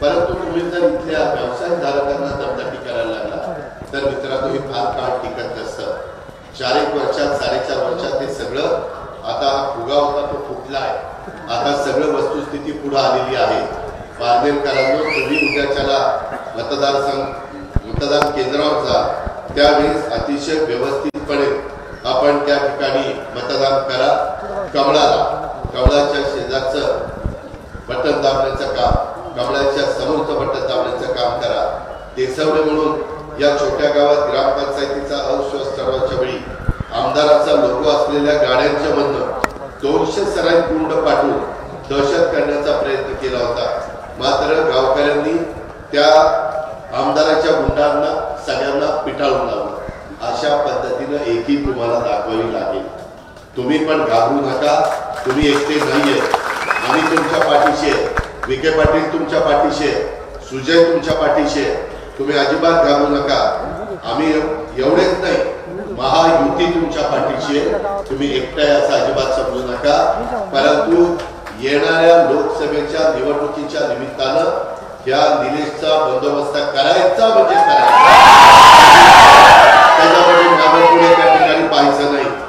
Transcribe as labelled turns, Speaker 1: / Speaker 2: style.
Speaker 1: परंतु तुम्ही जर इथल्या व्यवसायधारकांना दमदाटी करायला लागला तर मित्रांनो हे फार काळ टिकत नसतं. 4 वर्षात 4.5 वर्षात हे सगळं आता फुगा होता तो फुटला आहे. आता सगळं वस्तुस्थिती पुढे आलेली आहे. पारनेरकरांनो तुम्ही उद्याच्याला मतदान केंद्रावर जा, त्यावेळेस अतिशय व्यवस्थितपणे आपण त्या ठिकाणी मतदान करा. कमळाच्या शेजारचं बटन दाबण्याचं काम, कमळाच्या समोरचं बटन दाबण्याचं काम करा. देसवडे म्हणून या छोट्या गावात ग्रामपंचायतीचा अविश्वास ठरावाच्या वेळी आमदाराचा लोगो असलेल्या गाड्यांच्या मधनं 200 सराईत गुंड पाठवून दहशत करण्याचा प्रयत्न केला होता. मात्र गावकऱ्यांनी त्या आमदाराच्या गुंडांना सगळ्यांना पिटाळून लावलं. अशा पद्धतीनं एकी तुम्हाला दाखवावी लागेल. तुम्ही पण घाबरू नका, तुम्ही एकटे नाहीये. आम्ही तुमच्या पाठीशी आहे. विखे पाटील तुमच्या पाठीशी आहे, सुजय तुमच्या पाठीशी आहे. तुम्ही अजिबात घाबरू नका. आम्ही एवढेच नाही, महायुती तुमच्या पाठीशी आहे. तुम्ही एकटा असं अजिबात समजू नका. परंतु येणाऱ्या लोकसभेच्या निवडणुकीच्या निमित्तानं या निलेशचा बंदोबस्त करा.